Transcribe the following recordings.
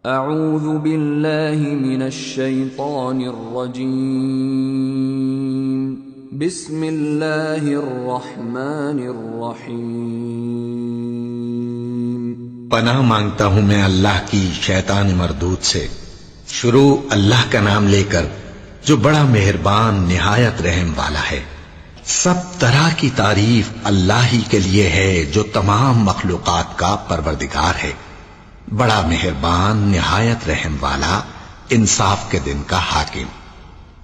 اعوذ باللہ من الشیطان الرجیم بسم اللہ الرحمن الرحیم پناہ مانگتا ہوں میں اللہ کی شیطان مردود سے۔ شروع اللہ کا نام لے کر جو بڑا مہربان نہایت رحم والا ہے۔ سب طرح کی تعریف اللہ ہی کے لیے ہے جو تمام مخلوقات کا پروردگار ہے، بڑا مہربان نہایت رحم والا، انصاف کے دن کا حاکم۔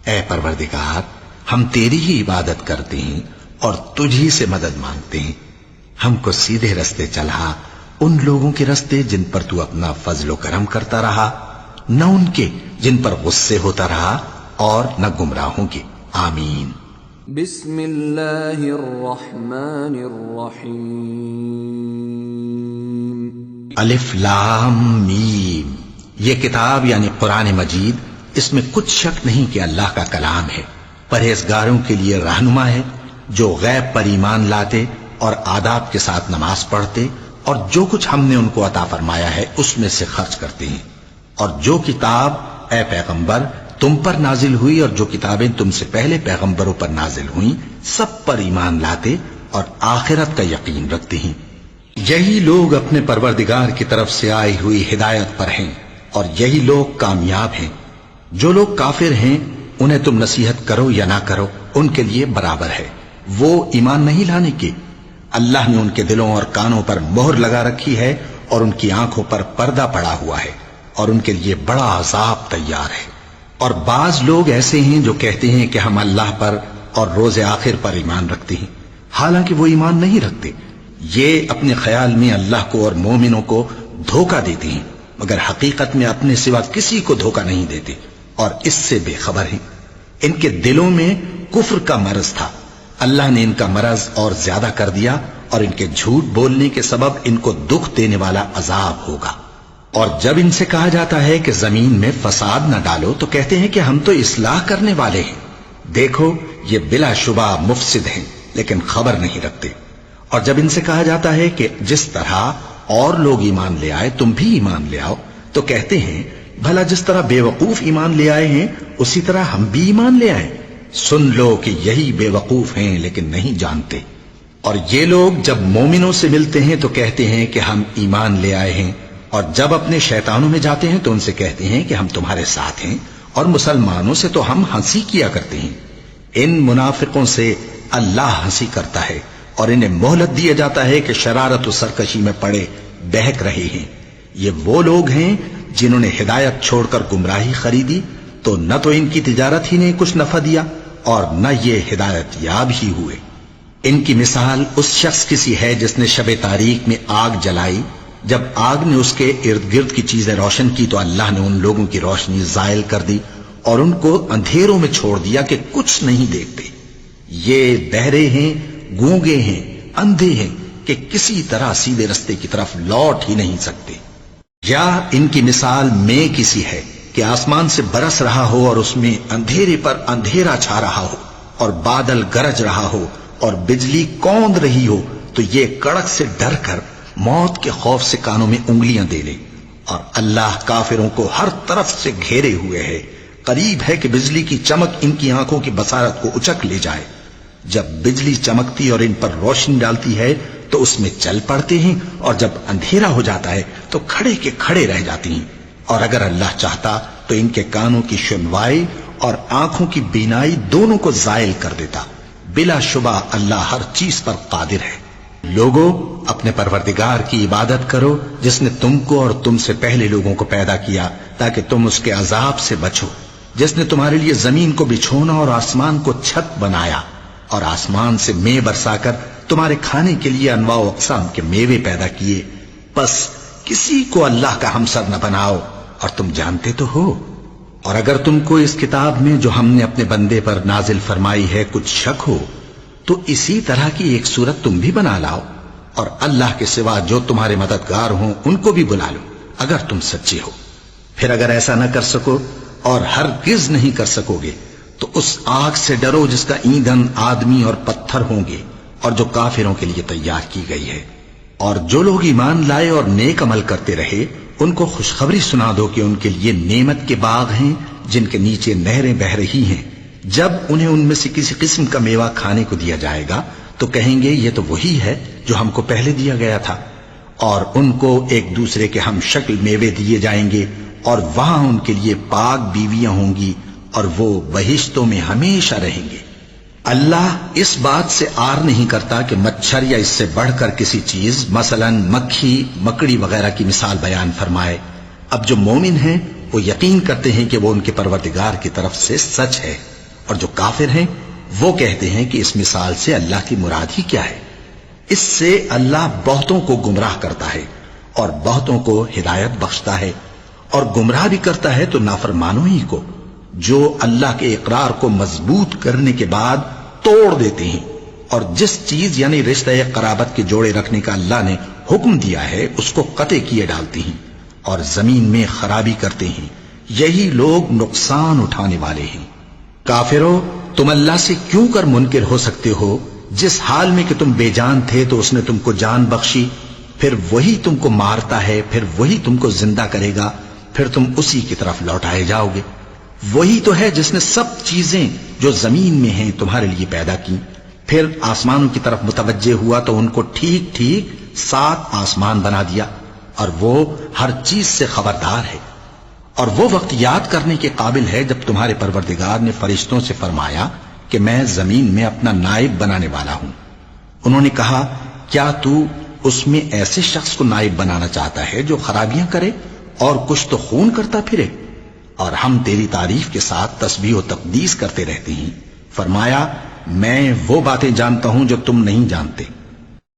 اے پروردگار، ہم تیری ہی عبادت کرتے ہیں اور تجھی سے مدد مانگتے ہیں۔ ہم کو سیدھے رستے چلا، ان لوگوں کے رستے جن پر تو اپنا فضل و کرم کرتا رہا، نہ ان کے جن پر غصے ہوتا رہا، اور نہ گمراہوں کے۔ آمین۔ بسم اللہ الرحمن الرحیم الف لام میم۔ یہ کتاب یعنی قرآن مجید، اس میں کچھ شک نہیں کہ اللہ کا کلام ہے، پرہیزگاروں کے لیے رہنما ہے، جو غیب پر ایمان لاتے اور آداب کے ساتھ نماز پڑھتے اور جو کچھ ہم نے ان کو عطا فرمایا ہے اس میں سے خرچ کرتے ہیں، اور جو کتاب اے پیغمبر تم پر نازل ہوئی اور جو کتابیں تم سے پہلے پیغمبروں پر نازل ہوئیں سب پر ایمان لاتے اور آخرت کا یقین رکھتے ہیں۔ یہی لوگ اپنے پروردگار کی طرف سے آئی ہوئی ہدایت پر ہیں اور یہی لوگ کامیاب ہیں۔ جو لوگ کافر ہیں انہیں تم نصیحت کرو یا نہ کرو ان کے لیے برابر ہے، وہ ایمان نہیں لانے کے۔ اللہ نے ان کے دلوں اور کانوں پر مہر لگا رکھی ہے اور ان کی آنکھوں پر پردہ پڑا ہوا ہے، اور ان کے لیے بڑا عذاب تیار ہے۔ اور بعض لوگ ایسے ہیں جو کہتے ہیں کہ ہم اللہ پر اور روز آخر پر ایمان رکھتے ہیں، حالانکہ وہ ایمان نہیں رکھتے۔ یہ اپنے خیال میں اللہ کو اور مومنوں کو دھوکہ دیتے ہیں، مگر حقیقت میں اپنے سوا کسی کو دھوکہ نہیں دیتے اور اس سے بے خبر ہیں۔ ان کے دلوں میں کفر کا مرض تھا، اللہ نے ان کا مرض اور زیادہ کر دیا، اور ان کے جھوٹ بولنے کے سبب ان کو دکھ دینے والا عذاب ہوگا۔ اور جب ان سے کہا جاتا ہے کہ زمین میں فساد نہ ڈالو تو کہتے ہیں کہ ہم تو اصلاح کرنے والے ہیں۔ دیکھو یہ بلا شبہ مفسد ہیں لیکن خبر نہیں رکھتے۔ اور جب ان سے کہا جاتا ہے کہ جس طرح اور لوگ ایمان لے آئے تم بھی ایمان لے آؤ تو کہتے ہیں بھلا جس طرح بے وقوف ایمان لے آئے ہیں اسی طرح ہم بھی ایمان لے آئیں۔ سن لو کہ یہی بے وقوف ہیں لیکن نہیں جانتے۔ اور یہ لوگ جب مومنوں سے ملتے ہیں تو کہتے ہیں کہ ہم ایمان لے آئے ہیں، اور جب اپنے شیطانوں میں جاتے ہیں تو ان سے کہتے ہیں کہ ہم تمہارے ساتھ ہیں، اور مسلمانوں سے تو ہم ہنسی کیا کرتے ہیں۔ ان منافقوں سے اللہ ہنسی کرتا ہے اور انہیں مہلت دیا جاتا ہے کہ شرارت و سرکشی میں پڑے بہک رہے ہیں۔ یہ وہ لوگ ہیں جنہوں نے ہدایت چھوڑ کر گمراہی خریدی، تو نہ تو ان کی تجارت ہی نے کچھ نفع دیا اور نہ یہ ہدایت یاب ہی ہوئے۔ ان کی مثال اس شخص کی سی ہے جس نے شب تاریک میں آگ جلائی، جب آگ نے اس کے ارد گرد کی چیزیں روشن کی تو اللہ نے ان لوگوں کی روشنی زائل کر دی اور ان کو اندھیروں میں چھوڑ دیا کہ کچھ نہیں دیکھتے۔ یہ بہرے ہیں، گونگے ہیں، اندھے ہیں کہ کسی طرح سیدھے رستے کی طرف لوٹ ہی نہیں سکتے۔ یا ان کی مثال میں کسی ہے کہ آسمان سے برس رہا ہو اور اس میں اندھیرے پر اندھیرا چھا رہا ہو اور بادل گرج رہا ہو اور بجلی کوند رہی ہو، تو یہ کڑک سے ڈر کر موت کے خوف سے کانوں میں انگلیاں دے لے۔ اور اللہ کافروں کو ہر طرف سے گھیرے ہوئے ہے، قریب ہے کہ بجلی کی چمک ان کی آنکھوں کی بصارت کو اچک لے جائے۔ جب بجلی چمکتی اور ان پر روشنی ڈالتی ہے تو اس میں چل پڑتے ہیں، اور جب اندھیرا ہو جاتا ہے تو کھڑے کے کھڑے رہ جاتی ہیں۔ اور اگر اللہ چاہتا تو ان کے کانوں کی سنوائی اور آنکھوں کی بینائی دونوں کو زائل کر دیتا۔ بلا شبہ اللہ ہر چیز پر قادر ہے۔ لوگوں، اپنے پروردگار کی عبادت کرو جس نے تم کو اور تم سے پہلے لوگوں کو پیدا کیا تاکہ تم اس کے عذاب سے بچو، جس نے تمہارے لیے زمین کو بچھونا اور آسمان کو چھت بنایا، اور آسمان سے مے برسا کر تمہارے کھانے کے لیے انواع و اقسام کے میوے پیدا کیے۔ بس کسی کو اللہ کا ہمسر نہ بناؤ، اور تم جانتے تو ہو۔ اور اگر تم کو اس کتاب میں جو ہم نے اپنے بندے پر نازل فرمائی ہے کچھ شک ہو تو اسی طرح کی ایک صورت تم بھی بنا لاؤ، اور اللہ کے سوا جو تمہارے مددگار ہوں ان کو بھی بلا لو اگر تم سچے ہو۔ پھر اگر ایسا نہ کر سکو اور ہرگز نہیں کر سکو گے تو اس آگ سے ڈرو جس کا ایندھن آدمی اور پتھر ہوں گے اور جو کافروں کے لیے تیار کی گئی ہے۔ اور جو لوگ ایمان لائے اور نیک عمل کرتے رہے ان کو خوشخبری سنا دو کہ ان کے لیے نعمت کے باغ ہیں جن کے نیچے نہریں بہہ رہی ہیں. جب انہیں ان میں سے کسی قسم کا میوہ کھانے کو دیا جائے گا تو کہیں گے یہ تو وہی ہے جو ہم کو پہلے دیا گیا تھا. اور ان کو ایک دوسرے کے ہم شکل میوے دیے جائیں گے اور وہاں ان کے لیے پاک بیویاں ہوں گی اور وہ بہشتوں میں ہمیشہ رہیں گے. اللہ اس بات سے آر نہیں کرتا کہ مچھر یا اس سے بڑھ کر کسی چیز مثلا مکھی مکڑی وغیرہ کی مثال بیان فرمائے. اب جو مومن ہیں وہ یقین کرتے ہیں کہ وہ ان کے پروردگار کی طرف سے سچ ہے، اور جو کافر ہیں وہ کہتے ہیں کہ اس مثال سے اللہ کی مراد ہی کیا ہے. اس سے اللہ بہتوں کو گمراہ کرتا ہے اور بہتوں کو ہدایت بخشتا ہے، اور گمراہ بھی کرتا ہے تو نافرمانوں ہی کو، جو اللہ کے اقرار کو مضبوط کرنے کے بعد توڑ دیتے ہیں اور جس چیز یعنی رشتہ قرابت کے جوڑے رکھنے کا اللہ نے حکم دیا ہے اس کو قطع کیے ڈالتے ہیں اور زمین میں خرابی کرتے ہیں. یہی لوگ نقصان اٹھانے والے ہیں. کافرو، تم اللہ سے کیوں کر منکر ہو سکتے ہو؟ جس حال میں کہ تم بے جان تھے تو اس نے تم کو جان بخشی، پھر وہی تم کو مارتا ہے، پھر وہی تم کو زندہ کرے گا، پھر تم اسی کی طرف لوٹائے جاؤ گے. وہی تو ہے جس نے سب چیزیں جو زمین میں ہیں تمہارے لیے پیدا کی، پھر آسمانوں کی طرف متوجہ ہوا تو ان کو ٹھیک ٹھیک 7 آسمان بنا دیا، اور وہ ہر چیز سے خبردار ہے. اور وہ وقت یاد کرنے کے قابل ہے جب تمہارے پروردگار نے فرشتوں سے فرمایا کہ میں زمین میں اپنا نائب بنانے والا ہوں. انہوں نے کہا کیا تو اس میں ایسے شخص کو نائب بنانا چاہتا ہے جو خرابیاں کرے اور کچھ تو خون کرتا پھرے؟ اور ہم تیری تعریف کے ساتھ تسبیح و تقدیس کرتے رہتے ہیں. فرمایا میں وہ باتیں جانتا ہوں جو تم نہیں جانتے.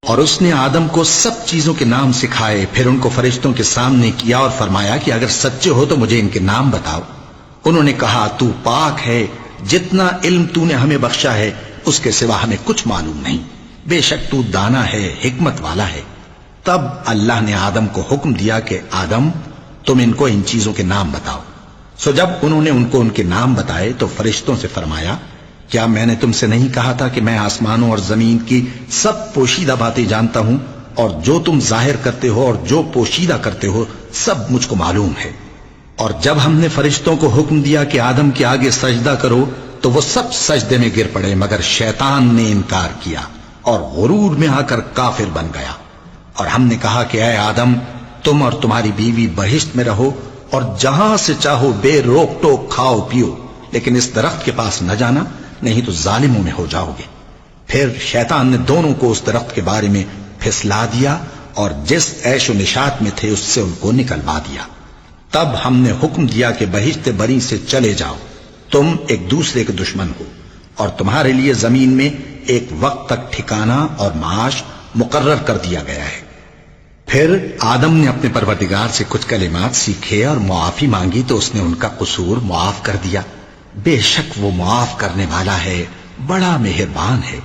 اور اس نے آدم کو سب چیزوں کے نام سکھائے، پھر ان کو فرشتوں کے سامنے کیا اور فرمایا کہ اگر سچے ہو تو مجھے ان کے نام بتاؤ. انہوں نے کہا تو پاک ہے، جتنا علم تو نے ہمیں بخشا ہے اس کے سوا ہمیں کچھ معلوم نہیں، بے شک تو دانا ہے، حکمت والا ہے. تب اللہ نے آدم کو حکم دیا کہ آدم تم ان کو ان چیزوں کے نام بتاؤ. سو جب انہوں نے ان کو ان کے نام بتائے تو فرشتوں سے فرمایا کیا میں نے تم سے نہیں کہا تھا کہ میں آسمانوں اور زمین کی سب پوشیدہ باتیں جانتا ہوں، اور جو تم ظاہر کرتے ہو اور جو پوشیدہ کرتے ہو سب مجھ کو معلوم ہے. اور جب ہم نے فرشتوں کو حکم دیا کہ آدم کے آگے سجدہ کرو تو وہ سب سجدے میں گر پڑے مگر شیطان نے انکار کیا اور غرور میں آ کر کافر بن گیا. اور ہم نے کہا کہ اے آدم تم اور تمہاری بیوی بہشت میں رہو اور جہاں سے چاہو بے روک ٹوک کھاؤ پیو، لیکن اس درخت کے پاس نہ جانا نہیں تو ظالموں میں ہو جاؤ گے. پھر شیطان نے دونوں کو اس درخت کے بارے میں پھسلا دیا اور جس عیش و نشاط میں تھے اس سے ان کو نکلوا دیا. تب ہم نے حکم دیا کہ بہشت بری سے چلے جاؤ، تم ایک دوسرے کے دشمن ہو، اور تمہارے لیے زمین میں ایک وقت تک ٹھکانہ اور معاش مقرر کر دیا گیا ہے. پھر آدم نے اپنے پروردگار سے کچھ کلمات سیکھے اور معافی مانگی تو اس نے ان کا قصور معاف کر دیا. بے شک وہ معاف کرنے والا ہے، بڑا مہربان ہے.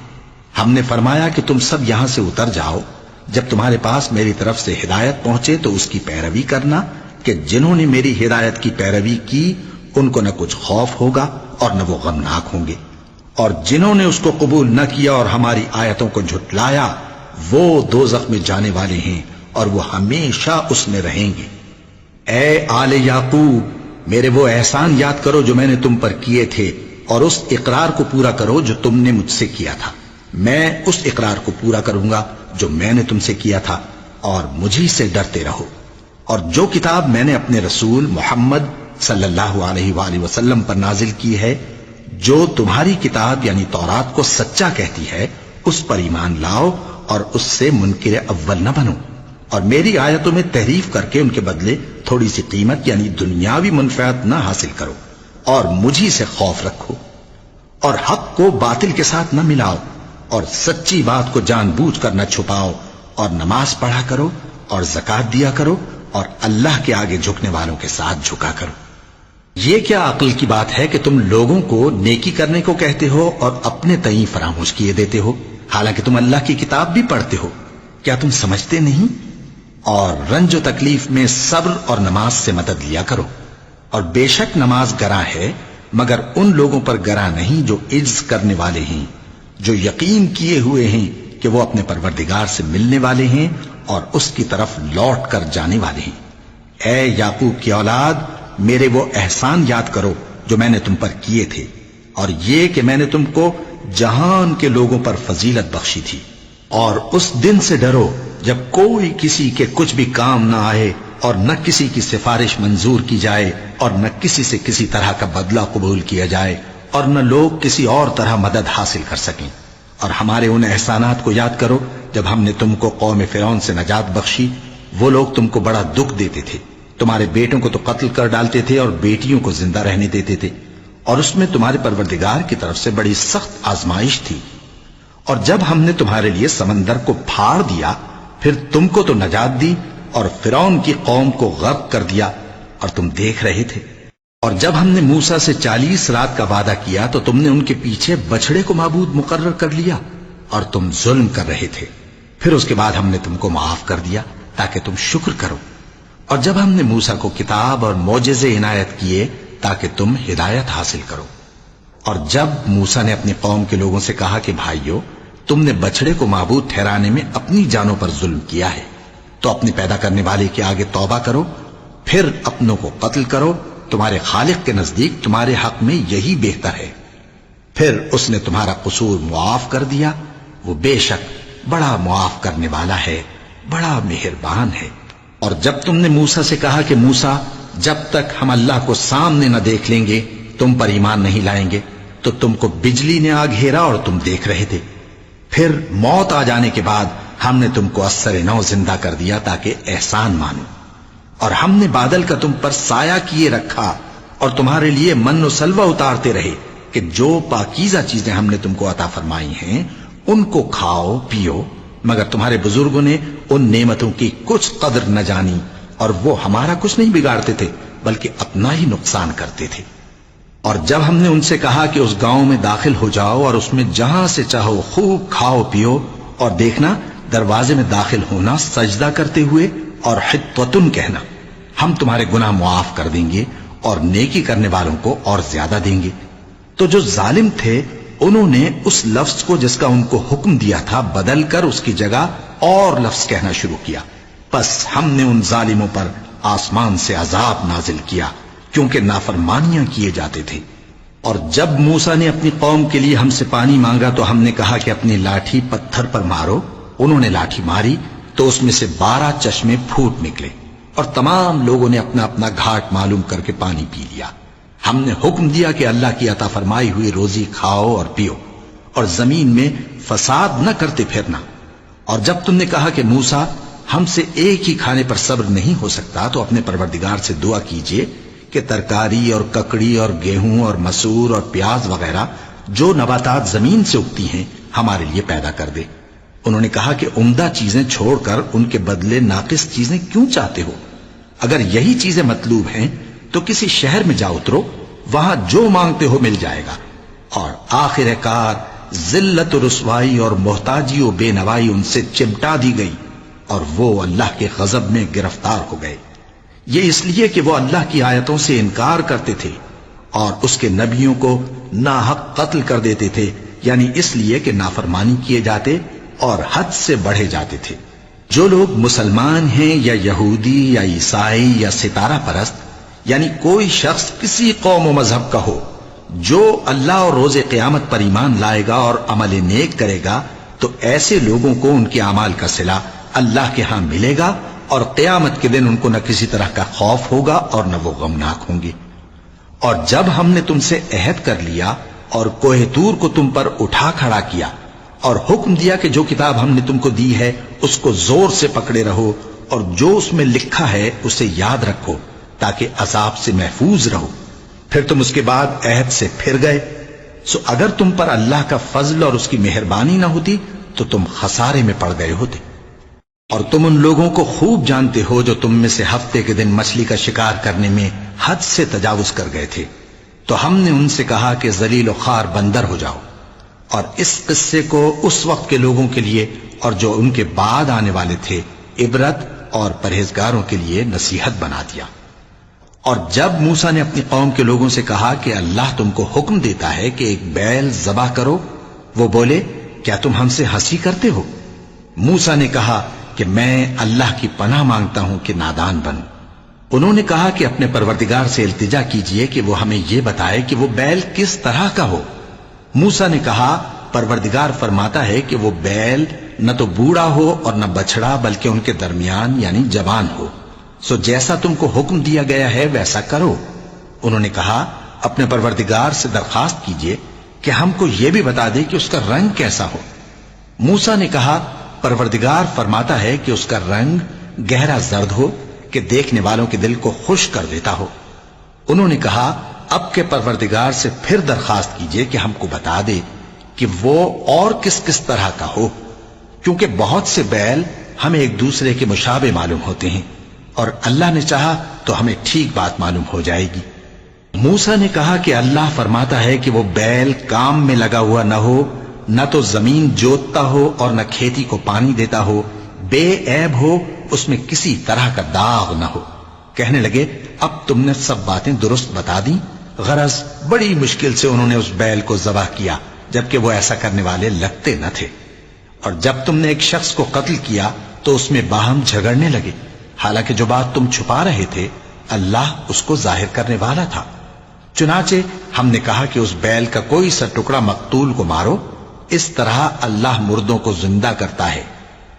ہم نے فرمایا کہ تم سب یہاں سے اتر جاؤ، جب تمہارے پاس میری طرف سے ہدایت پہنچے تو اس کی پیروی کرنا کہ جنہوں نے میری ہدایت کی پیروی کی ان کو نہ کچھ خوف ہوگا اور نہ وہ غمناک ہوں گے، اور جنہوں نے اس کو قبول نہ کیا اور ہماری آیتوں کو جھٹلایا وہ دوزخ میں جانے والے ہیں اور وہ ہمیشہ اس میں رہیں گے. اے آل یعقوب، میرے وہ احسان یاد کرو جو میں نے تم پر کیے تھے اور اس اقرار کو پورا کرو جو تم نے مجھ سے کیا تھا. میں اس اقرار کو پورا کروں گا جو میں نے تم سے کیا تھا، اور مجھی سے ڈرتے رہو. اور جو کتاب میں نے اپنے رسول محمد صلی اللہ علیہ وآلہ وسلم پر نازل کی ہے، جو تمہاری کتاب یعنی تورات کو سچا کہتی ہے، اس پر ایمان لاؤ اور اس سے منکر اول نہ بنو، اور میری آیتوں میں تحریف کر کے ان کے بدلے تھوڑی سی قیمت یعنی دنیاوی منفعت نہ حاصل کرو، اور مجھی سے خوف رکھو، اور حق کو باطل کے ساتھ نہ ملاؤ، اور سچی بات کو جان بوجھ کر نہ چھپاؤ، اور نماز پڑھا کرو اور زکات دیا کرو، اور اللہ کے آگے جھکنے والوں کے ساتھ جھکا کرو. یہ کیا عقل کی بات ہے کہ تم لوگوں کو نیکی کرنے کو کہتے ہو اور اپنے تئیں فراموش کیے دیتے ہو، حالانکہ تم اللہ کی کتاب بھی پڑھتے ہو؟ کیا تم سمجھتے نہیں؟ اور رنج و تکلیف میں صبر اور نماز سے مدد لیا کرو. اور بے شک نماز گراں ہے مگر ان لوگوں پر گراں نہیں جو عجز کرنے والے ہیں، جو یقین کیے ہوئے ہیں کہ وہ اپنے پروردگار سے ملنے والے ہیں اور اس کی طرف لوٹ کر جانے والے ہیں. اے یعقوب کی اولاد، میرے وہ احسان یاد کرو جو میں نے تم پر کیے تھے، اور یہ کہ میں نے تم کو جہان کے لوگوں پر فضیلت بخشی تھی۔ اور اس دن سے ڈرو جب کوئی کسی کے کچھ بھی کام نہ آئے، اور نہ کسی کی سفارش منظور کی جائے، اور نہ کسی سے کسی طرح کا بدلہ قبول کیا جائے، اور نہ لوگ کسی اور طرح مدد حاصل کر سکیں۔ اور ہمارے ان احسانات کو یاد کرو جب ہم نے تم کو قوم فرعون سے نجات بخشی۔ وہ لوگ تم کو بڑا دکھ دیتے تھے، تمہارے بیٹوں کو تو قتل کر ڈالتے تھے اور بیٹیوں کو زندہ رہنے دیتے تھے، اور اس میں تمہارے پروردگار کی طرف سے بڑی سخت آزمائش تھی۔ اور جب ہم نے تمہارے لیے سمندر کو پھاڑ دیا، پھر تم کو تو نجات دی اور فرعون کی قوم کو غرق کر دیا، اور تم دیکھ رہے تھے۔ اور جب ہم نے موسیٰ سے 40 رات کا وعدہ کیا تو تم نے ان کے پیچھے بچڑے کو معبود مقرر کر لیا، اور تم ظلم کر رہے تھے۔ پھر اس کے بعد ہم نے تم کو معاف کر دیا تاکہ تم شکر کرو۔ اور جب ہم نے موسیٰ کو کتاب اور معجزے عنایت کیے تاکہ تم ہدایت حاصل کرو۔ اور جب موسیٰ نے اپنی قوم کے لوگوں سے کہا کہ بھائیو، تم نے بچڑے کو معبود ٹھہرانے میں اپنی جانوں پر ظلم کیا ہے، تو اپنے پیدا کرنے والے کے آگے توبہ کرو، پھر اپنوں کو قتل کرو، تمہارے خالق کے نزدیک تمہارے حق میں یہی بہتر ہے۔ پھر اس نے تمہارا قصور معاف کر دیا، وہ بے شک بڑا معاف کرنے والا ہے، بڑا مہربان ہے۔ اور جب تم نے موسیٰ سے کہا کہ موسیٰ، جب تک ہم اللہ کو سامنے نہ دیکھ لیں گے تم پر ایمان نہیں لائیں گے، تو تم کو بجلی نے آ گھیرا اور تم دیکھ رہے تھے۔ پھر موت آ جانے کے بعد ہم نے تم کو اثر نو زندہ کر دیا تاکہ احسان مانو۔ اور ہم نے بادل کا تم پر سایہ کیے رکھا اور تمہارے لیے من و سلوہ اتارتے رہے کہ جو پاکیزہ چیزیں ہم نے تم کو عطا فرمائی ہیں ان کو کھاؤ پیو، مگر تمہارے بزرگوں نے ان نعمتوں کی کچھ قدر نہ جانی، اور وہ ہمارا کچھ نہیں بگاڑتے تھے بلکہ اپنا ہی نقصان کرتے تھے۔ اور جب ہم نے ان سے کہا کہ اس گاؤں میں داخل ہو جاؤ اور اس میں جہاں سے چاہو خوب کھاؤ پیو، اور دیکھنا دروازے میں داخل ہونا سجدہ کرتے ہوئے اور حطوتن کہنا، ہم تمہارے گناہ معاف کر دیں گے اور نیکی کرنے والوں کو اور زیادہ دیں گے۔ تو جو ظالم تھے انہوں نے اس لفظ کو جس کا ان کو حکم دیا تھا بدل کر اس کی جگہ اور لفظ کہنا شروع کیا، پس ہم نے ان ظالموں پر آسمان سے عذاب نازل کیا کیونکہ نافرمانیاں کیے جاتے تھے۔ اور جب موسیٰ نے اپنی قوم کے لیے ہم سے پانی مانگا تو ہم نے کہا کہ اپنی لاٹھی پتھر پر مارو۔ انہوں نے لاٹھی ماری تو اس میں سے 12 چشمے پھوٹ نکلے، اور تمام لوگوں نے اپنا اپنا گھاٹ معلوم کر کے پانی پی لیا۔ ہم نے حکم دیا کہ اللہ کی عطا فرمائی ہوئی روزی کھاؤ اور پیو، اور زمین میں فساد نہ کرتے پھرنا۔ اور جب تم نے کہا کہ موسیٰ، ہم سے ایک ہی کھانے پر صبر نہیں ہو سکتا، تو اپنے پروردگار سے دعا کیجئے کہ ترکاری اور ککڑی اور گیہوں اور مسور اور پیاز وغیرہ جو نباتات زمین سے اگتی ہیں ہمارے لیے پیدا کر دے۔ انہوں نے کہا کہ عمدہ چیزیں چھوڑ کر ان کے بدلے ناقص چیزیں کیوں چاہتے ہو؟ اگر یہی چیزیں مطلوب ہیں تو کسی شہر میں جا اترو، وہاں جو مانگتے ہو مل جائے گا۔ اور آخر کار ذلت و رسوائی اور محتاجی و بے نوائی ان سے چمٹا دی گئی، اور وہ اللہ کے غضب میں گرفتار ہو گئے۔ یہ اس لیے کہ وہ اللہ کی آیتوں سے انکار کرتے تھے اور اس کے نبیوں کو ناحق قتل کر دیتے تھے، یعنی اس لیے کہ نافرمانی کیے جاتے اور حد سے بڑھے جاتے تھے۔ جو لوگ مسلمان ہیں یا یہودی یا عیسائی یا ستارہ پرست، یعنی کوئی شخص کسی قوم و مذہب کا ہو، جو اللہ اور روز قیامت پر ایمان لائے گا اور عمل نیک کرے گا، تو ایسے لوگوں کو ان کے اعمال کا صلہ اللہ کے ہاں ملے گا، اور قیامت کے دن ان کو نہ کسی طرح کا خوف ہوگا اور نہ وہ غمناک ہوں گے۔ اور جب ہم نے تم سے عہد کر لیا اور کوہ طور کو تم پر اٹھا کھڑا کیا اور حکم دیا کہ جو کتاب ہم نے تم کو دی ہے اس کو زور سے پکڑے رہو، اور جو اس میں لکھا ہے اسے یاد رکھو تاکہ عذاب سے محفوظ رہو، پھر تم اس کے بعد عہد سے پھر گئے، سو اگر تم پر اللہ کا فضل اور اس کی مہربانی نہ ہوتی تو تم خسارے میں پڑ گئے ہوتے۔ اور تم ان لوگوں کو خوب جانتے ہو جو تم میں سے ہفتے کے دن مچھلی کا شکار کرنے میں حد سے تجاوز کر گئے تھے، تو ہم نے ان سے کہا کہ ذلیل و خوار بندر ہو جاؤ، اور اس قصے کو اس وقت کے لوگوں کے لیے اور جو ان کے بعد آنے والے تھے عبرت اور پرہیزگاروں کے لیے نصیحت بنا دیا۔ اور جب موسیٰ نے اپنی قوم کے لوگوں سے کہا کہ اللہ تم کو حکم دیتا ہے کہ ایک بیل ذبح کرو، وہ بولے کیا تم ہم سے ہنسی کرتے ہو؟ موسیٰ نے کہا کہ میں اللہ کی پناہ مانگتا ہوں کہ نادان بنوں۔ انہوں نے کہا کہ اپنے پروردگار سے التجا کیجئے کہ وہ ہمیں یہ بتائے کہ وہ بیل کس طرح کا ہو۔ موسیٰ نے کہا پروردگار فرماتا ہے کہ وہ بیل نہ تو بوڑھا ہو اور نہ بچڑا بلکہ ان کے درمیان یعنی جوان ہو، سو جیسا تم کو حکم دیا گیا ہے ویسا کرو۔ انہوں نے کہا اپنے پروردگار سے درخواست کیجئے کہ ہم کو یہ بھی بتا دے کہ اس کا رنگ کیسا ہو۔ موسیٰ نے کہا پروردگار فرماتا ہے کہ اس کا رنگ گہرا زرد ہو کہ دیکھنے والوں کے دل کو خوش کر دیتا ہو۔ انہوں نے کہا اب کے پروردگار سے پھر درخواست کیجئے کہ ہم کو بتا دے کہ وہ اور کس کس طرح کا ہو، کیونکہ بہت سے بیل ہمیں ایک دوسرے کے مشابہ معلوم ہوتے ہیں، اور اللہ نے چاہا تو ہمیں ٹھیک بات معلوم ہو جائے گی۔ موسیٰ نے کہا کہ اللہ فرماتا ہے کہ وہ بیل کام میں لگا ہوا نہ ہو، نہ تو زمین جوتتا ہو اور نہ کھیتی کو پانی دیتا ہو، بے عیب ہو، اس میں کسی طرح کا داغ نہ ہو۔ کہنے لگے اب تم نے سب باتیں درست بتا دیں۔ غرض بڑی مشکل سے انہوں نے اس بیل کو ذبح کیا، جبکہ وہ ایسا کرنے والے لگتے نہ تھے۔ اور جب تم نے ایک شخص کو قتل کیا تو اس میں باہم جھگڑنے لگے، حالانکہ جو بات تم چھپا رہے تھے اللہ اس کو ظاہر کرنے والا تھا۔ چنانچہ ہم نے کہا کہ اس بیل کا کوئی سا ٹکڑا مقتول کو مارو، اس طرح اللہ مردوں کو زندہ کرتا ہے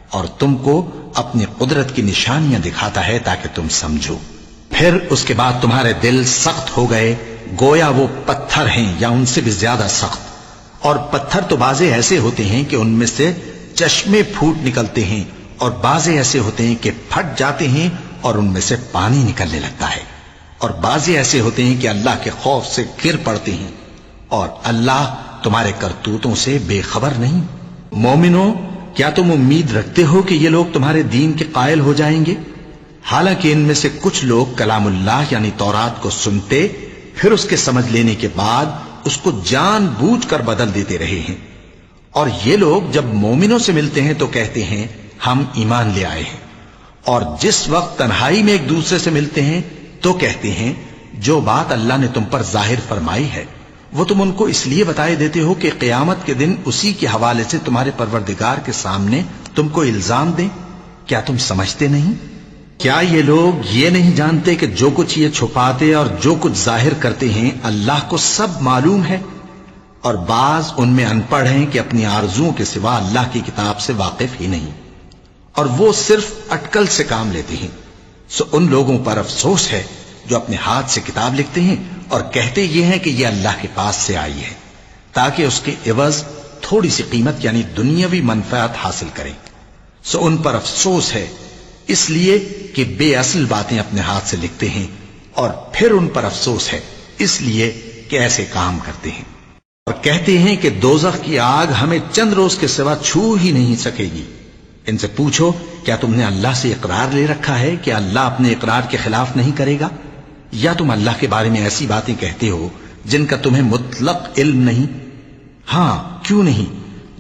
اور تم کو اپنی قدرت کی نشانیاں دکھاتا ہے تاکہ تم سمجھو۔ پھر اس کے بعد تمہارے دل سخت ہو گئے گویا وہ پتھر ہیں یا ان سے بھی زیادہ سخت، اور پتھر تو بعضے ایسے ہوتے ہیں کہ ان میں سے چشمے پھوٹ نکلتے ہیں، اور بعضے ایسے ہوتے ہیں کہ پھٹ جاتے ہیں اور ان میں سے پانی نکلنے لگتا ہے، اور بعضے ایسے ہوتے ہیں کہ اللہ کے خوف سے گر پڑتے ہیں، اور اللہ تمہارے کرتوتوں سے بے خبر نہیں۔ مومنو، کیا تم امید رکھتے ہو کہ یہ لوگ تمہارے دین کے قائل ہو جائیں گے؟ حالانکہ ان میں سے کچھ لوگ کلام اللہ یعنی تورات کو سنتے پھر اس کے سمجھ لینے کے بعد اس کو جان بوجھ کر بدل دیتے رہے ہیں، اور یہ لوگ جب مومنوں سے ملتے ہیں تو کہتے ہیں ہم ایمان لے آئے ہیں، اور جس وقت تنہائی میں ایک دوسرے سے ملتے ہیں تو کہتے ہیں جو بات اللہ نے تم پر ظاہر فرمائی ہے وہ تم ان کو اس لیے بتائے دیتے ہو کہ قیامت کے دن اسی کے حوالے سے تمہارے پروردگار کے سامنے تم کو الزام دیں۔ کیا تم سمجھتے نہیں؟ کیا یہ لوگ یہ نہیں جانتے کہ جو کچھ یہ چھپاتے اور جو کچھ ظاہر کرتے ہیں اللہ کو سب معلوم ہے؟ اور بعض ان میں ان پڑھ ہیں کہ اپنی آرزوؤں کے سوا اللہ کی کتاب سے واقف ہی نہیں، اور وہ صرف اٹکل سے کام لیتے ہیں۔ سو ان لوگوں پر افسوس ہے جو اپنے ہاتھ سے کتاب لکھتے ہیں اور کہتے یہ ہیں کہ یہ اللہ کے پاس سے آئی ہے تاکہ اس کے عوض تھوڑی سی قیمت یعنی دنیاوی منفعت حاصل کریں۔ سو ان پر افسوس ہے اس لیے کہ بے اصل باتیں اپنے ہاتھ سے لکھتے ہیں، اور پھر ان پر افسوس ہے اس لیے کہ ایسے کام کرتے ہیں، اور کہتے ہیں کہ دوزخ کی آگ ہمیں چند روز کے سوا چھو ہی نہیں سکے گی۔ ان سے پوچھو کیا تم نے اللہ سے اقرار لے رکھا ہے کہ اللہ اپنے اقرار کے خلاف نہیں کرے گا؟ یا تم اللہ کے بارے میں ایسی باتیں کہتے ہو جن کا تمہیں مطلق علم نہیں؟ ہاں کیوں نہیں،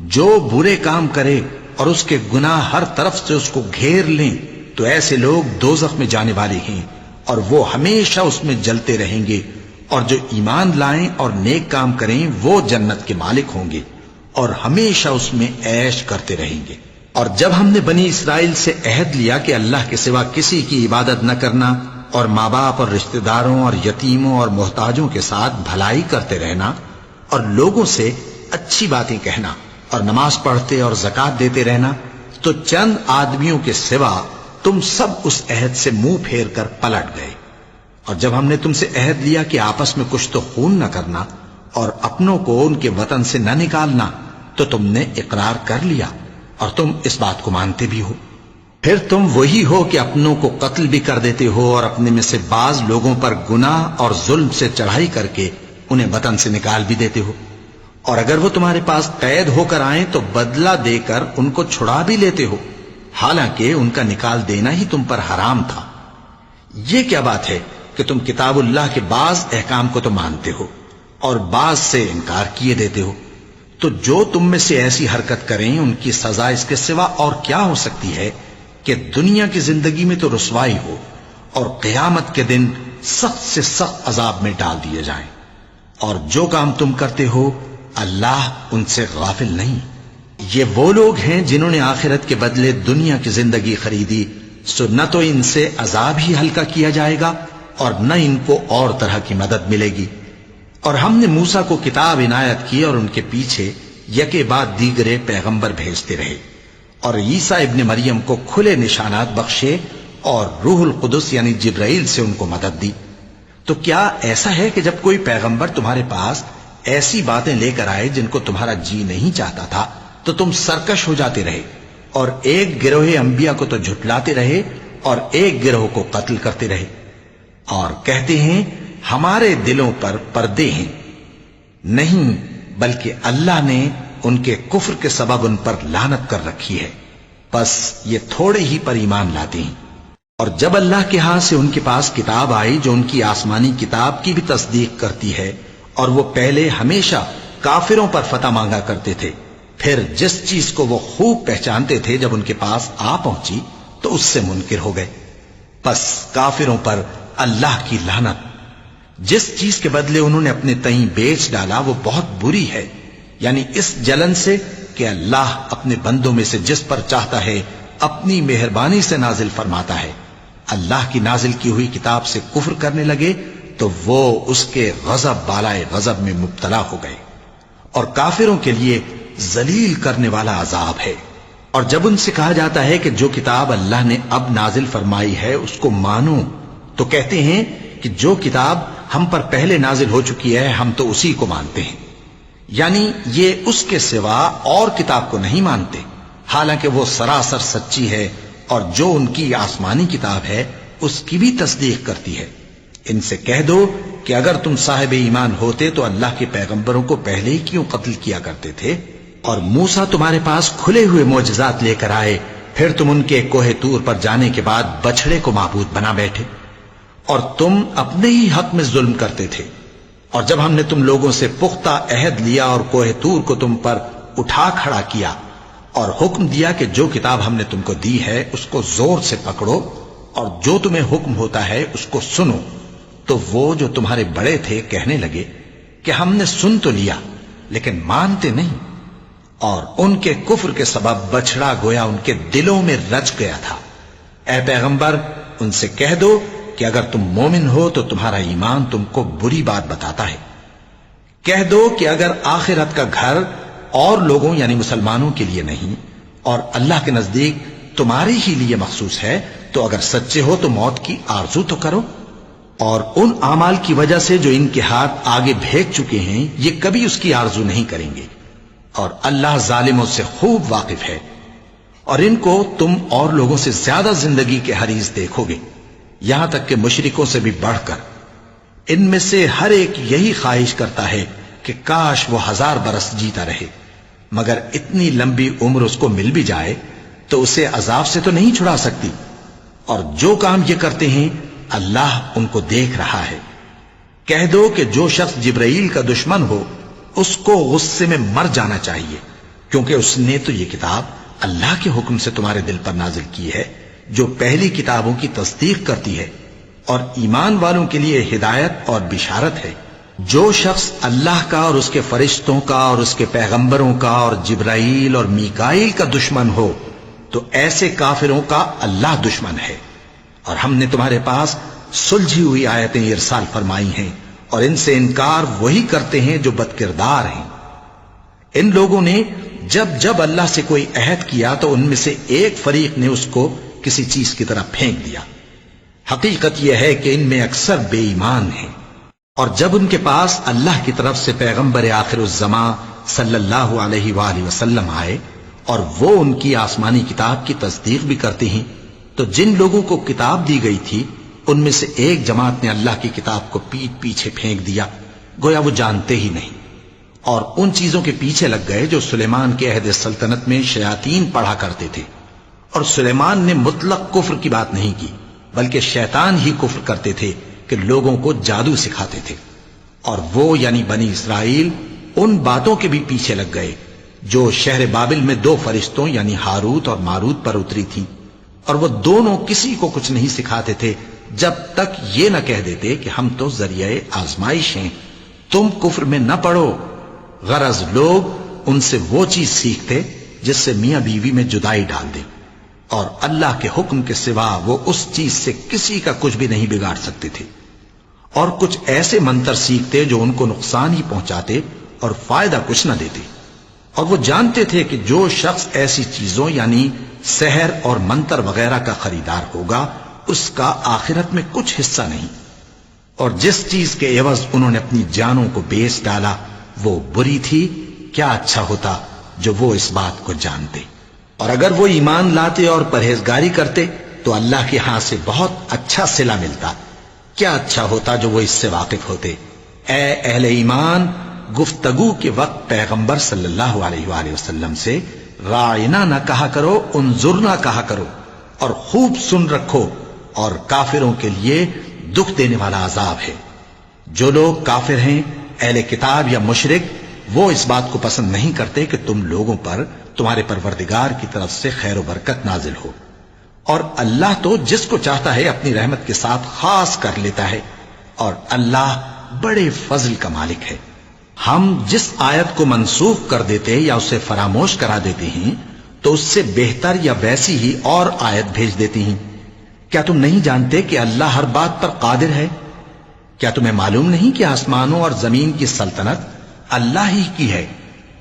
جو برے کام کرے اور اس کے گناہ ہر طرف سے اس کو گھیر لیں تو ایسے لوگ دوزخ میں جانے والے ہیں اور وہ ہمیشہ اس میں جلتے رہیں گے، اور جو ایمان لائیں اور نیک کام کریں وہ جنت کے مالک ہوں گے اور ہمیشہ اس میں عیش کرتے رہیں گے۔ اور جب ہم نے بنی اسرائیل سے عہد لیا کہ اللہ کے سوا کسی کی عبادت نہ کرنا اور ماں باپ اور رشتہ داروں اور یتیموں اور محتاجوں کے ساتھ بھلائی کرتے رہنا اور لوگوں سے اچھی باتیں کہنا اور نماز پڑھتے اور زکوٰۃ دیتے رہنا، تو چند آدمیوں کے سوا تم سب اس عہد سے منہ پھیر کر پلٹ گئے۔ اور جب ہم نے تم سے عہد لیا کہ آپس میں کچھ تو خون نہ کرنا اور اپنوں کو ان کے وطن سے نہ نکالنا، تو تم نے اقرار کر لیا اور تم اس بات کو مانتے بھی ہو۔ پھر تم وہی ہو کہ اپنوں کو قتل بھی کر دیتے ہو اور اپنے میں سے بعض لوگوں پر گناہ اور ظلم سے چڑھائی کر کے انہیں وطن سے نکال بھی دیتے ہو، اور اگر وہ تمہارے پاس قید ہو کر آئیں تو بدلہ دے کر ان کو چھڑا بھی لیتے ہو، حالانکہ ان کا نکال دینا ہی تم پر حرام تھا۔ یہ کیا بات ہے کہ تم کتاب اللہ کے بعض احکام کو تو مانتے ہو اور بعض سے انکار کیے دیتے ہو؟ تو جو تم میں سے ایسی حرکت کریں ان کی سزا اس کے سوا اور کیا ہو سکتی ہے کہ دنیا کی زندگی میں تو رسوائی ہو اور قیامت کے دن سخت سے سخت عذاب میں ڈال دیے جائیں۔ اور جو کام تم کرتے ہو اللہ ان سے غافل نہیں۔ یہ وہ لوگ ہیں جنہوں نے آخرت کے بدلے دنیا کی زندگی خریدی سو نہ تو ان سے عذاب ہی ہلکا کیا جائے گا اور نہ ان کو اور طرح کی مدد ملے گی۔ اور ہم نے موسیٰ کو کتاب عنایت کی اور ان کے پیچھے یکے بعد دیگرے پیغمبر بھیجتے رہے، اور عیسیٰ ابن مریم کو کھلے نشانات بخشے اور روح القدس یعنی جبرائیل سے ان کو مدد دی۔ تو کیا ایسا ہے کہ جب کوئی پیغمبر تمہارے پاس ایسی باتیں لے کر آئے جن کو تمہارا جی نہیں چاہتا تھا تو تم سرکش ہو جاتے رہے، اور ایک گروہ انبیاء کو تو جھٹلاتے رہے اور ایک گروہ کو قتل کرتے رہے، اور کہتے ہیں ہمارے دلوں پر پردے ہیں؟ نہیں، بلکہ اللہ نے ان کے کفر کے سبب ان پر لعنت کر رکھی ہے، بس یہ تھوڑے ہی پر ایمان لاتے ہیں۔ اور جب اللہ کے ہاں سے ان کے پاس کتاب آئی جو ان کی آسمانی کتاب کی بھی تصدیق کرتی ہے، اور وہ پہلے ہمیشہ کافروں پر فتح مانگا کرتے تھے، پھر جس چیز کو وہ خوب پہچانتے تھے جب ان کے پاس آ پہنچی تو اس سے منکر ہو گئے، بس کافروں پر اللہ کی لعنت۔ جس چیز کے بدلے انہوں نے اپنے تئیں بیچ ڈالا وہ بہت بری ہے، یعنی اس جلن سے کہ اللہ اپنے بندوں میں سے جس پر چاہتا ہے اپنی مہربانی سے نازل فرماتا ہے۔ اللہ کی نازل کی ہوئی کتاب سے کفر کرنے لگے تو وہ اس کے غضب بالائے غضب میں مبتلا ہو گئے، اور کافروں کے لیے ذلیل کرنے والا عذاب ہے۔ اور جب ان سے کہا جاتا ہے کہ جو کتاب اللہ نے اب نازل فرمائی ہے اس کو مانو، تو کہتے ہیں کہ جو کتاب ہم پر پہلے نازل ہو چکی ہے ہم تو اسی کو مانتے ہیں، یعنی یہ اس کے سوا اور کتاب کو نہیں مانتے، حالانکہ وہ سراسر سچی ہے اور جو ان کی آسمانی کتاب ہے اس کی بھی تصدیق کرتی ہے۔ ان سے کہہ دو کہ اگر تم صاحب ایمان ہوتے تو اللہ کے پیغمبروں کو پہلے ہی کیوں قتل کیا کرتے تھے؟ اور موسیٰ تمہارے پاس کھلے ہوئے معجزات لے کر آئے، پھر تم ان کے کوہ طور پر جانے کے بعد بچڑے کو معبود بنا بیٹھے، اور تم اپنے ہی حق میں ظلم کرتے تھے۔ اور جب ہم نے تم لوگوں سے پختہ عہد لیا اور کوہ طور کو تم پر اٹھا کھڑا کیا اور حکم دیا کہ جو کتاب ہم نے تم کو دی ہے اس کو زور سے پکڑو اور جو تمہیں حکم ہوتا ہے اس کو سنو، تو وہ جو تمہارے بڑے تھے کہنے لگے کہ ہم نے سن تو لیا لیکن مانتے نہیں، اور ان کے کفر کے سبب بچڑا گویا ان کے دلوں میں رچ گیا تھا۔ اے پیغمبر ان سے کہہ دو کہ اگر تم مومن ہو تو تمہارا ایمان تم کو بری بات بتاتا ہے۔ کہہ دو کہ اگر آخرت کا گھر اور لوگوں یعنی مسلمانوں کے لیے نہیں اور اللہ کے نزدیک تمہارے ہی لیے مخصوص ہے تو اگر سچے ہو تو موت کی آرزو تو کرو، اور ان اعمال کی وجہ سے جو ان کے ہاتھ آگے بھیگ چکے ہیں یہ کبھی اس کی آرزو نہیں کریں گے، اور اللہ ظالموں سے خوب واقف ہے۔ اور ان کو تم اور لوگوں سے زیادہ زندگی کے حریص دیکھو گے، یہاں تک کہ مشرکوں سے بھی بڑھ کر۔ ان میں سے ہر ایک یہی خواہش کرتا ہے کہ کاش وہ 1000 برس جیتا رہے، مگر اتنی لمبی عمر اس کو مل بھی جائے تو اسے عذاب سے تو نہیں چھڑا سکتی، اور جو کام یہ کرتے ہیں اللہ ان کو دیکھ رہا ہے۔ کہہ دو کہ جو شخص جبرائیل کا دشمن ہو اس کو غصے میں مر جانا چاہیے، کیونکہ اس نے تو یہ کتاب اللہ کے حکم سے تمہارے دل پر نازل کی ہے جو پہلی کتابوں کی تصدیق کرتی ہے، اور ایمان والوں کے لیے ہدایت اور بشارت ہے۔ جو شخص اللہ کا اور اس کے فرشتوں کا اور اس کے پیغمبروں کا اور جبرائیل اور میکائیل کا دشمن ہو تو ایسے کافروں کا اللہ دشمن ہے۔ اور ہم نے تمہارے پاس سلجھی ہوئی آیتیں ارسال فرمائی ہیں، اور ان سے انکار وہی کرتے ہیں جو بد کردار ہیں۔ ان لوگوں نے جب جب اللہ سے کوئی عہد کیا تو ان میں سے ایک فریق نے اس کو کسی چیز کی طرح پھینک دیا۔ حقیقت یہ ہے کہ ان میں اکثر بے ایمان ہیں، اور جب ان کے پاس اللہ کی طرف سے پیغمبر آخر الزمان صلی اللہ علیہ وآلہ وسلم آئے اور وہ ان کی آسمانی کتاب کی تصدیق بھی کرتے ہیں، تو جن لوگوں کو کتاب دی گئی تھی ان میں سے ایک جماعت نے اللہ کی کتاب کو پیٹ پیچھے پھینک دیا، گویا وہ جانتے ہی نہیں، اور ان چیزوں کے پیچھے لگ گئے جو سلیمان کے عہد سلطنت میں شیاطین پڑھا کرتے تھے۔ اور سلیمان نے مطلق کفر کی بات نہیں کی، بلکہ شیطان ہی کفر کرتے تھے کہ لوگوں کو جادو سکھاتے تھے، اور وہ یعنی بنی اسرائیل ان باتوں کے بھی پیچھے لگ گئے جو شہر بابل میں 2 فرشتوں یعنی ہاروت اور ماروت پر اتری تھی، اور وہ دونوں کسی کو کچھ نہیں سکھاتے تھے جب تک یہ نہ کہہ دیتے کہ ہم تو ذریعہ آزمائش ہیں، تم کفر میں نہ پڑو۔ غرض لوگ ان سے وہ چیز سیکھتے جس سے میاں بیوی میں جدائی ڈال دیں، اور اللہ کے حکم کے سوا وہ اس چیز سے کسی کا کچھ بھی نہیں بگاڑ سکتے تھے، اور کچھ ایسے منتر سیکھتے جو ان کو نقصان ہی پہنچاتے اور فائدہ کچھ نہ دیتے، اور وہ جانتے تھے کہ جو شخص ایسی چیزوں یعنی سحر اور منتر وغیرہ کا خریدار ہوگا اس کا آخرت میں کچھ حصہ نہیں، اور جس چیز کے عوض انہوں نے اپنی جانوں کو بیچ ڈالا وہ بری تھی، کیا اچھا ہوتا جو وہ اس بات کو جانتے، اور اگر وہ ایمان لاتے اور پرہیزگاری کرتے تو اللہ کے ہاں سے بہت اچھا صلہ ملتا، کیا اچھا ہوتا جو وہ اس سے واقف ہوتے۔ اے اہل ایمان، گفتگو کے وقت پیغمبر صلی اللہ علیہ وآلہ وسلم سے راعنا نہ کہا کرو، انظرنا کہا کرو، اور خوب سن رکھو، اور کافروں کے لیے دکھ دینے والا عذاب ہے۔ جو لوگ کافر ہیں، اہل کتاب یا مشرک، وہ اس بات کو پسند نہیں کرتے کہ تم لوگوں پر تمہارے پروردگار کی طرف سے خیر و برکت نازل ہو، اور اللہ تو جس کو چاہتا ہے اپنی رحمت کے ساتھ خاص کر لیتا ہے، اور اللہ بڑے فضل کا مالک ہے۔ ہم جس آیت کو منسوخ کر دیتے یا اسے فراموش کرا دیتے ہیں تو اس سے بہتر یا ویسی ہی اور آیت بھیج دیتی ہیں۔ کیا تم نہیں جانتے کہ اللہ ہر بات پر قادر ہے؟ کیا تمہیں معلوم نہیں کہ آسمانوں اور زمین کی سلطنت اللہ ہی کی ہے،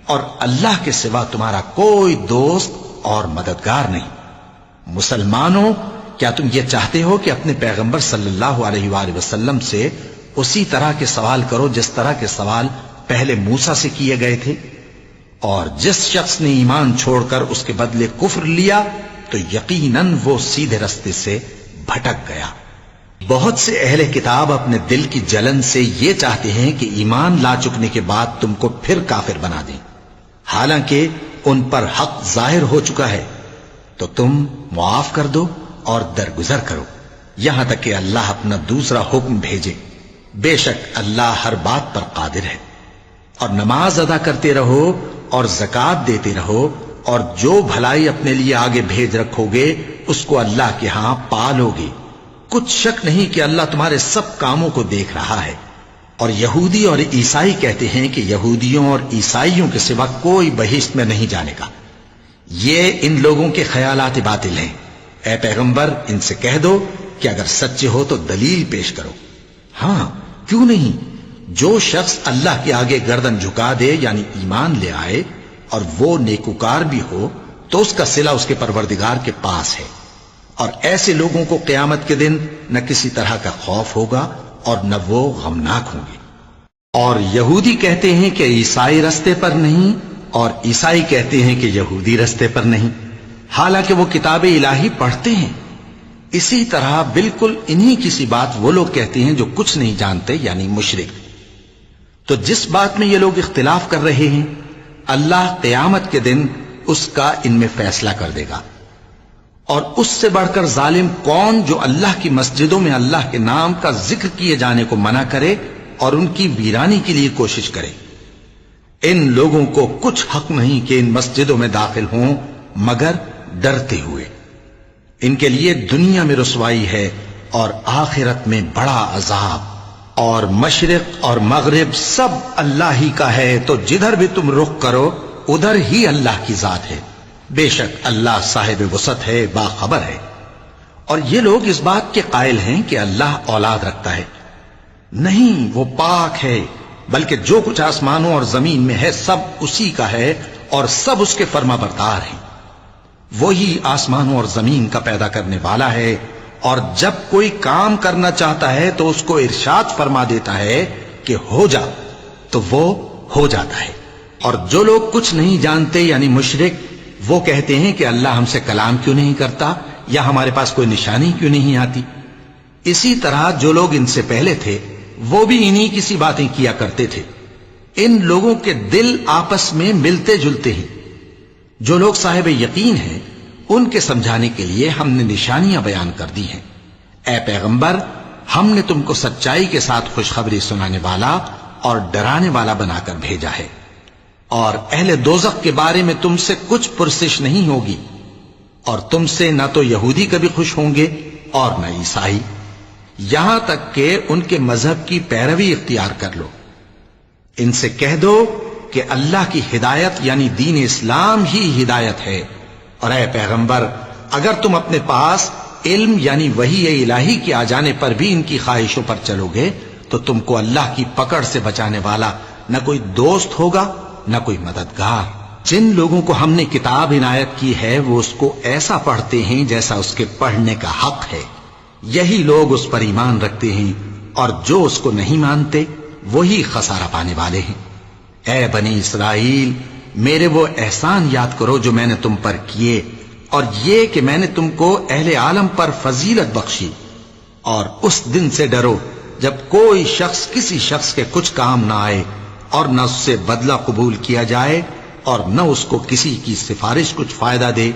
اور اللہ کے سوا تمہارا کوئی دوست اور مددگار نہیں؟ مسلمانوں، کیا تم یہ چاہتے ہو کہ اپنے پیغمبر صلی اللہ علیہ وآلہ وسلم سے اسی طرح کے سوال کرو جس طرح کے سوال پہلے موسیٰ سے کیے گئے تھے؟ اور جس شخص نے ایمان چھوڑ کر اس کے بدلے کفر لیا تو یقیناً وہ سیدھے رستے سے بھٹک گیا۔ بہت سے اہل کتاب اپنے دل کی جلن سے یہ چاہتے ہیں کہ ایمان لا چکنے کے بعد تم کو پھر کافر بنا دیں، حالانکہ ان پر حق ظاہر ہو چکا ہے، تو تم معاف کر دو اور درگزر کرو یہاں تک کہ اللہ اپنا دوسرا حکم بھیجے۔ بے شک اللہ ہر بات پر قادر ہے۔ اور نماز ادا کرتے رہو اور زکوٰۃ دیتے رہو، اور جو بھلائی اپنے لیے آگے بھیج رکھو گے اس کو اللہ کے ہاں پالو گے۔ کچھ شک نہیں کہ اللہ تمہارے سب کاموں کو دیکھ رہا ہے۔ اور یہودی اور عیسائی کہتے ہیں کہ یہودیوں اور عیسائیوں کے سوا کوئی بہشت میں نہیں جانے گا۔ یہ ان لوگوں کے خیالات باطل ہیں۔ اے پیغمبر، ان سے کہہ دو کہ اگر سچے ہو تو دلیل پیش کرو۔ ہاں، کیوں نہیں؟ جو شخص اللہ کے آگے گردن جھکا دے یعنی ایمان لے آئے اور وہ نیکوکار بھی ہو تو اس کا صلہ اس کے پروردگار کے پاس ہے، اور ایسے لوگوں کو قیامت کے دن نہ کسی طرح کا خوف ہوگا اور نہ وہ غمناک ہوں گے۔ اور یہودی کہتے ہیں کہ عیسائی رستے پر نہیں، اور عیسائی کہتے ہیں کہ یہودی رستے پر نہیں، حالانکہ وہ کتاب الہی پڑھتے ہیں۔ اسی طرح بالکل انہی کسی بات وہ لوگ کہتے ہیں جو کچھ نہیں جانتے یعنی مشرک۔ تو جس بات میں یہ لوگ اختلاف کر رہے ہیں اللہ قیامت کے دن اس کا ان میں فیصلہ کر دے گا۔ اور اس سے بڑھ کر ظالم کون جو اللہ کی مسجدوں میں اللہ کے نام کا ذکر کیے جانے کو منع کرے اور ان کی ویرانی کے لیے کوشش کرے۔ ان لوگوں کو کچھ حق نہیں کہ ان مسجدوں میں داخل ہوں مگر ڈرتے ہوئے۔ ان کے لیے دنیا میں رسوائی ہے اور آخرت میں بڑا عذاب۔ اور مشرق اور مغرب سب اللہ ہی کا ہے، تو جدھر بھی تم رخ کرو ادھر ہی اللہ کی ذات ہے۔ بے شک اللہ صاحب وسعت ہے، باخبر ہے۔ اور یہ لوگ اس بات کے قائل ہیں کہ اللہ اولاد رکھتا ہے۔ نہیں، وہ پاک ہے، بلکہ جو کچھ آسمانوں اور زمین میں ہے سب اسی کا ہے اور سب اس کے فرما بردار ہیں۔ وہی آسمانوں اور زمین کا پیدا کرنے والا ہے، اور جب کوئی کام کرنا چاہتا ہے تو اس کو ارشاد فرما دیتا ہے کہ ہو جا، تو وہ ہو جاتا ہے۔ اور جو لوگ کچھ نہیں جانتے یعنی مشرک، وہ کہتے ہیں کہ اللہ ہم سے کلام کیوں نہیں کرتا، یا ہمارے پاس کوئی نشانی کیوں نہیں آتی۔ اسی طرح جو لوگ ان سے پہلے تھے وہ بھی انہی کسی باتیں کیا کرتے تھے۔ ان لوگوں کے دل آپس میں ملتے جلتے ہیں۔ جو لوگ صاحب یقین ہیں ان کے سمجھانے کے لیے ہم نے نشانیاں بیان کر دی ہیں۔ اے پیغمبر، ہم نے تم کو سچائی کے ساتھ خوشخبری سنانے والا اور ڈرانے والا بنا کر بھیجا ہے، اور اہل دوزخ کے بارے میں تم سے کچھ پرسش نہیں ہوگی، اور تم سے نہ تو یہودی کبھی خوش ہوں گے اور نہ عیسائی، یہاں تک کہ ان کے مذہب کی پیروی اختیار کر لو۔ ان سے کہہ دو کہ اللہ کی ہدایت یعنی دین اسلام ہی ہدایت ہے، اور اے پیغمبر، اگر تم اپنے پاس علم یعنی وحی الہی کے آ جانے پر بھی ان کی خواہشوں پر چلو گے تو تم کو اللہ کی پکڑ سے بچانے والا نہ کوئی دوست ہوگا نہ کوئی مددگار۔ جن لوگوں کو ہم نے کتاب عنایت کی ہے وہ اس کو ایسا پڑھتے ہیں جیسا اس کے پڑھنے کا حق ہے، یہی لوگ اس پر ایمان رکھتے ہیں، اور جو اس کو نہیں مانتے وہی خسارہ پانے والے ہیں۔ اے بنی اسرائیل، میرے وہ احسان یاد کرو جو میں نے تم پر کیے، اور یہ کہ میں نے تم کو اہل عالم پر فضیلت بخشی، اور اس دن سے ڈرو جب کوئی شخص کسی شخص کے کچھ کام نہ آئے اور نہ اس سے بدلہ قبول کیا جائے اور نہ اس کو کسی کی سفارش کچھ فائدہ دے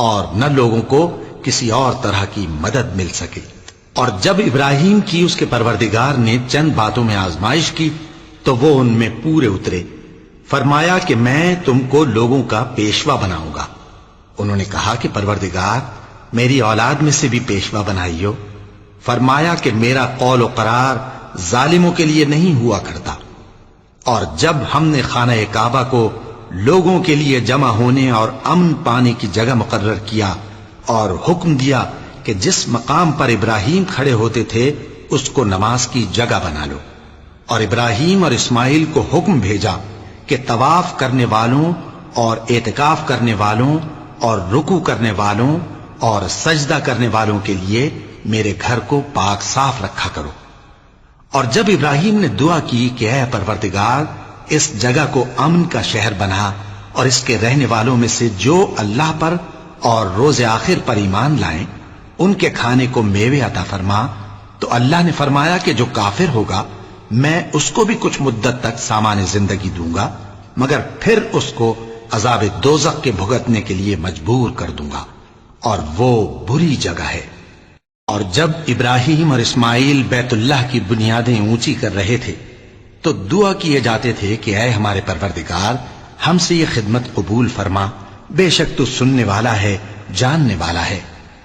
اور نہ لوگوں کو کسی اور طرح کی مدد مل سکے۔ اور جب ابراہیم کی اس کے پروردگار نے چند باتوں میں آزمائش کی تو وہ ان میں پورے اترے۔ فرمایا کہ میں تم کو لوگوں کا پیشوا بناؤں گا۔ انہوں نے کہا کہ پروردگار میری اولاد میں سے بھی پیشوا بنائیو۔ فرمایا کہ میرا قول و قرار ظالموں کے لیے نہیں ہوا کرتا۔ اور جب ہم نے خانہ کعبہ کو لوگوں کے لیے جمع ہونے اور امن پانے کی جگہ مقرر کیا اور حکم دیا کہ جس مقام پر ابراہیم کھڑے ہوتے تھے اس کو نماز کی جگہ بنا لو، اور ابراہیم اور اسماعیل کو حکم بھیجا کہ طواف کرنے والوں اور اعتکاف کرنے والوں اور رکوع کرنے والوں اور سجدہ کرنے والوں کے لیے میرے گھر کو پاک صاف رکھا کرو۔ اور جب ابراہیم نے دعا کی کہ اے پروردگار اس جگہ کو امن کا شہر بنا اور اس کے رہنے والوں میں سے جو اللہ پر اور روز آخر پر ایمان لائیں ان کے کھانے کو میوے عطا فرما، تو اللہ نے فرمایا کہ جو کافر ہوگا میں اس کو بھی کچھ مدت تک سامان زندگی دوں گا، مگر پھر اس کو عذاب دوزخ کے بھگتنے کے لیے مجبور کر دوں گا، اور وہ بری جگہ ہے۔ اور جب ابراہیم اور اسماعیل بیت اللہ کی بنیادیں اونچی کر رہے تھے تو دعا کیے جاتے تھے کہ اے ہمارے پروردگار ہم سے یہ خدمت قبول فرما، بے شک تو سننے والا ہے، جاننے والا ہے۔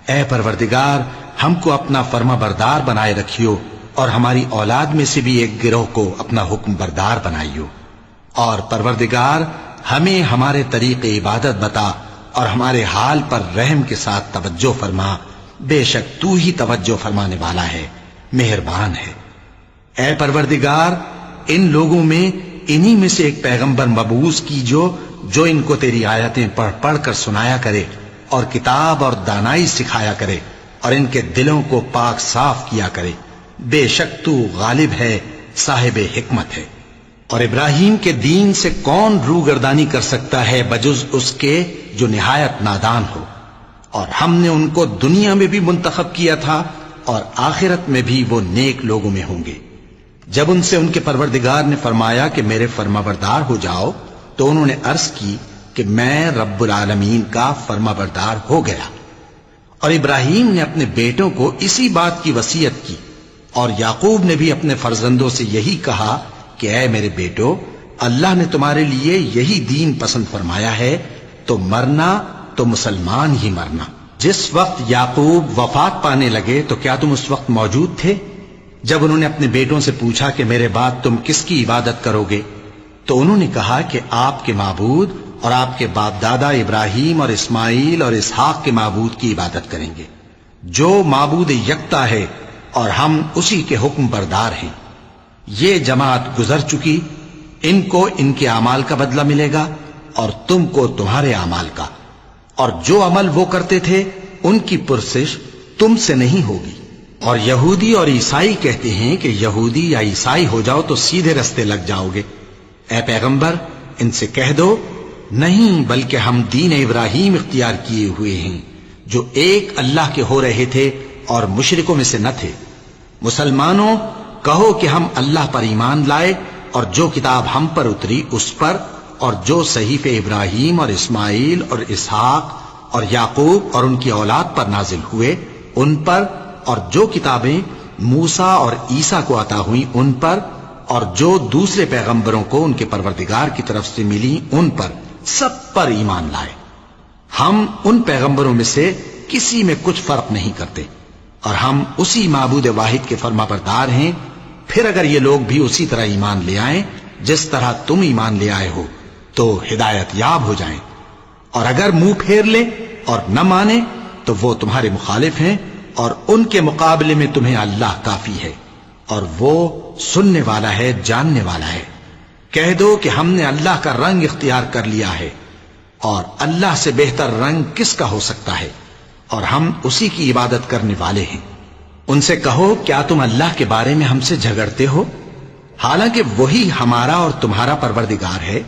اے پروردگار ہم کو اپنا فرما بردار بنائے رکھیو، اور ہماری اولاد میں سے بھی ایک گروہ کو اپنا حکم بردار بنائیو، اور پروردگار ہمیں ہمارے طریق عبادت بتا اور ہمارے حال پر رحم کے ساتھ توجہ فرما، بے شک تو ہی توجہ فرمانے والا ہے، مہربان ہے۔ اے پروردگار ان لوگوں میں انہی میں سے ایک پیغمبر مبعوث کیجو جو ان کو تیری آیتیں پڑھ پڑھ کر سنایا کرے اور کتاب اور دانائی سکھایا کرے اور ان کے دلوں کو پاک صاف کیا کرے، بے شک تو غالب ہے، صاحب حکمت ہے۔ اور ابراہیم کے دین سے کون روگردانی کر سکتا ہے بجز اس کے جو نہایت نادان ہو، اور ہم نے ان کو دنیا میں بھی منتخب کیا تھا اور آخرت میں بھی وہ نیک لوگوں میں ہوں گے۔ جب ان سے ان کے پروردگار نے فرمایا کہ میرے فرمانبردار ہو جاؤ تو انہوں نے عرض کی کہ میں رب العالمین کا فرمانبردار ہو گیا۔ اور ابراہیم نے اپنے بیٹوں کو اسی بات کی وصیت کی، اور یعقوب نے بھی اپنے فرزندوں سے یہی کہا کہ اے میرے بیٹو، اللہ نے تمہارے لیے یہی دین پسند فرمایا ہے، تو مرنا تو مسلمان ہی مرنا۔ جس وقت یعقوب وفات پانے لگے تو کیا تم اس وقت موجود تھے جب انہوں نے اپنے بیٹوں سے پوچھا کہ میرے بعد تم کس کی عبادت کرو گے؟ تو انہوں نے کہا کہ آپ کے معبود اور آپ کے باپ دادا ابراہیم اور اسماعیل اور اسحاق کے معبود کی عبادت کریں گے، جو معبود یکتا ہے اور ہم اسی کے حکم بردار ہیں۔ یہ جماعت گزر چکی، ان کو ان کے اعمال کا بدلہ ملے گا اور تم کو تمہارے اعمال کا، اور جو عمل وہ کرتے تھے ان کی پرسش تم سے نہیں ہوگی۔ اور یہودی اور عیسائی کہتے ہیں کہ یہودی یا عیسائی ہو جاؤ تو سیدھے رستے لگ جاؤ گے۔ اے پیغمبر ان سے کہہ دو نہیں، بلکہ ہم دین ابراہیم اختیار کیے ہوئے ہیں جو ایک اللہ کے ہو رہے تھے اور مشرکوں میں سے نہ تھے۔ مسلمانوں کہو کہ ہم اللہ پر ایمان لائے اور جو کتاب ہم پر اتری اس پر، اور جو صحیفے ابراہیم اور اسماعیل اور اسحاق اور یعقوب اور ان کی اولاد پر نازل ہوئے ان پر، اور جو کتابیں موسیٰ اور عیسیٰ کو عطا ہوئیں ان پر، اور جو دوسرے پیغمبروں کو ان کے پروردگار کی طرف سے ملی ان پر، سب پر ایمان لائے۔ ہم ان پیغمبروں میں سے کسی میں کچھ فرق نہیں کرتے، اور ہم اسی معبود واحد کے فرما بردار ہیں۔ پھر اگر یہ لوگ بھی اسی طرح ایمان لے آئیں جس طرح تم ایمان لے آئے ہو تو ہدایت یاب ہو جائیں، اور اگر منہ پھیر لیں اور نہ مانے تو وہ تمہارے مخالف ہیں، اور ان کے مقابلے میں تمہیں اللہ کافی ہے، اور وہ سننے والا ہے، جاننے والا ہے۔ کہہ دو کہ ہم نے اللہ کا رنگ اختیار کر لیا ہے، اور اللہ سے بہتر رنگ کس کا ہو سکتا ہے، اور ہم اسی کی عبادت کرنے والے ہیں۔ ان سے کہو کیا تم اللہ کے بارے میں ہم سے جھگڑتے ہو، حالانکہ وہی ہمارا اور تمہارا پروردگار ہے،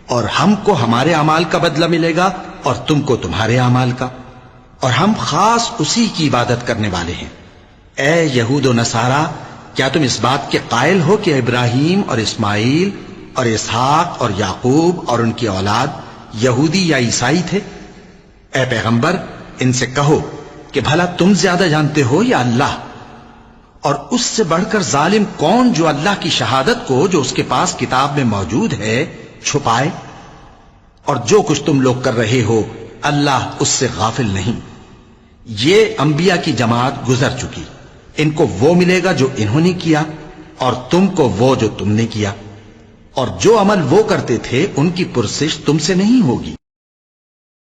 اور ہم کو ہمارے اعمال کا بدلہ ملے گا اور تم کو تمہارے اعمال کا، اور ہم خاص اسی کی عبادت کرنے والے ہیں۔ اے یہود و نصارا، کیا تم اس بات کے قائل ہو کہ ابراہیم اور اسماعیل اور اسحاق اور یعقوب اور ان کی اولاد یہودی یا عیسائی تھے؟ اے پیغمبر، ان سے کہو کہ بھلا تم زیادہ جانتے ہو یا اللہ؟ اور اس سے بڑھ کر ظالم کون جو اللہ کی شہادت کو جو اس کے پاس کتاب میں موجود ہے چھپائے؟ اور جو کچھ تم لوگ کر رہے ہو اللہ اس سے غافل نہیں۔ یہ انبیاء کی جماعت گزر چکی، ان کو وہ ملے گا جو انہوں نے کیا، اور تم کو وہ جو تم نے کیا، اور جو عمل وہ کرتے تھے ان کی پرسش تم سے نہیں ہوگی۔